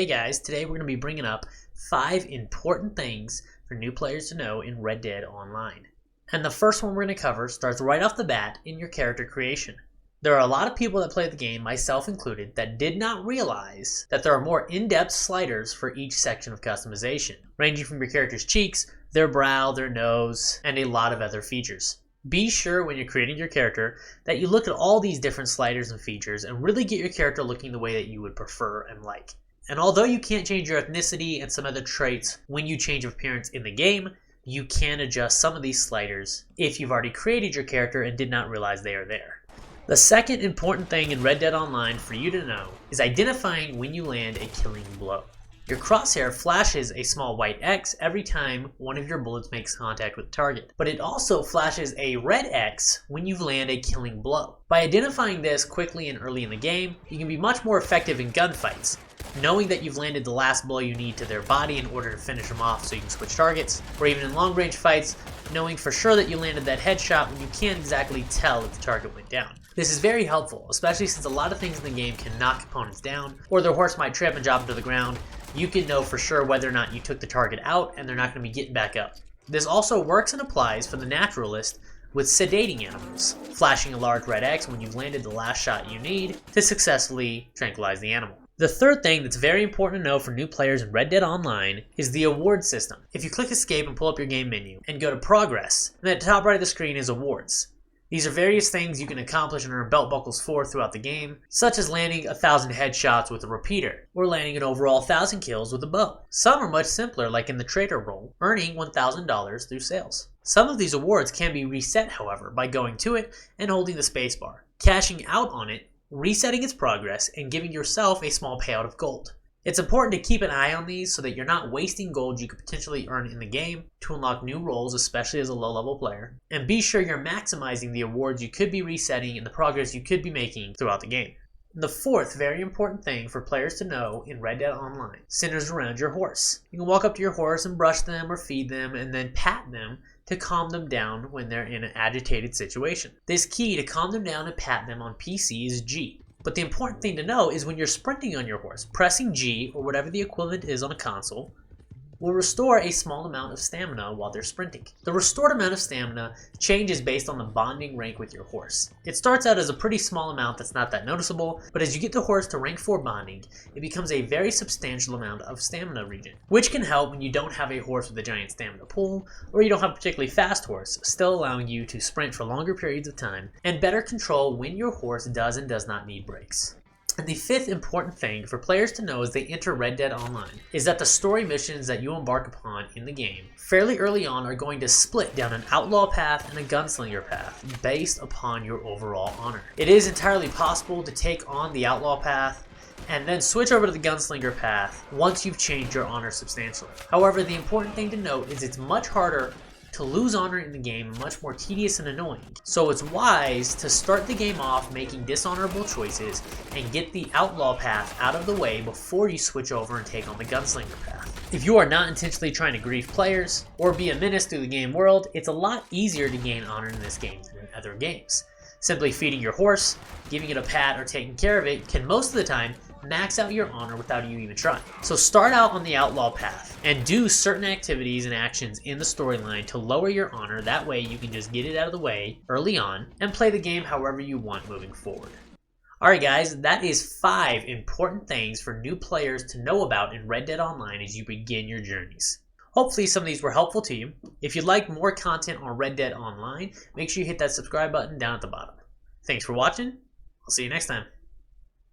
Hey guys, today we're going to be bringing up 5 important things for new players to know in Red Dead Online. And the first one we're going to cover starts right off the bat in your character creation. There are a lot of people that play the game, myself included, that did not realize that there are more in-depth sliders for each section of customization, ranging from your character's cheeks, their brow, their nose, and a lot of other features. Be sure when you're creating your character that you look at all these different sliders and features and really get your character looking the way that you would prefer and like. And although you can't change your ethnicity and some other traits when you change appearance in the game, you can adjust some of these sliders if you've already created your character and did not realize they are there. The second important thing in Red Dead Online for you to know is identifying when you land a killing blow. Your crosshair flashes a small white X every time one of your bullets makes contact with the target, but it also flashes a red X when you land a killing blow. By identifying this quickly and early in the game, you can be much more effective in gunfights, knowing that you've landed the last blow you need to their body in order to finish them off so you can switch targets, or even in long range fights, knowing for sure that you landed that headshot when you can't exactly tell if the target went down. This is very helpful, especially since a lot of things in the game can knock opponents down, or their horse might trip and drop into the ground. You can know for sure whether or not you took the target out and they're not going to be getting back up. This also works and applies for the naturalist with sedating animals, flashing a large red X when you've landed the last shot you need to successfully tranquilize the animal. The third thing that's very important to know for new players in Red Dead Online is the award system. If you click escape and pull up your game menu and go to progress, then at the top right of the screen is awards. These are various things you can accomplish and earn belt buckles for throughout the game, such as landing 1,000 headshots with a repeater, or landing an overall 1,000 kills with a bow. Some are much simpler, like in the trader role, earning $1,000 through sales. Some of these awards can be reset, however, by going to it and holding the spacebar, cashing out on it, resetting its progress, and giving yourself a small payout of gold. It's important to keep an eye on these so that you're not wasting gold you could potentially earn in the game to unlock new roles, especially as a low-level player. And be sure you're maximizing the awards you could be resetting and the progress you could be making throughout the game. The fourth very important thing for players to know in Red Dead Online centers around your horse. You can walk up to your horse and brush them or feed them and then pat them to calm them down when they're in an agitated situation. This key to calm them down and pat them on PC is G. But the important thing to know is when you're sprinting on your horse, pressing G, or whatever the equivalent is on a console, will restore a small amount of stamina while they're sprinting. The restored amount of stamina changes based on the bonding rank with your horse. It starts out as a pretty small amount that's not that noticeable, but as you get the horse to rank 4 bonding, it becomes a very substantial amount of stamina regen, which can help when you don't have a horse with a giant stamina pool, or you don't have a particularly fast horse, still allowing you to sprint for longer periods of time, and better control when your horse does and does not need breaks. And the fifth important thing for players to know as they enter Red Dead Online is that the story missions that you embark upon in the game fairly early on are going to split down an outlaw path and a gunslinger path based upon your overall honor. It is entirely possible to take on the outlaw path and then switch over to the gunslinger path once you've changed your honor substantially. However, the important thing to note is it's much harder to lose honor in the game, much more tedious and annoying. So it's wise to start the game off making dishonorable choices and get the outlaw path out of the way before you switch over and take on the gunslinger path. If you are not intentionally trying to grief players or be a menace through the game world, it's a lot easier to gain honor in this game than in other games. Simply feeding your horse, giving it a pat, or taking care of it can most of the time max out your honor without you even trying. So start out on the outlaw path and do certain activities and actions in the storyline to lower your honor. That way you can just get it out of the way early on and play the game however you want moving forward. Alright guys, that is 5 important things for new players to know about in Red Dead Online as you begin your journeys. Hopefully some of these were helpful to you. If you'd like more content on Red Dead Online, make sure you hit that subscribe button down at the bottom. Thanks for watching. I'll see you next time.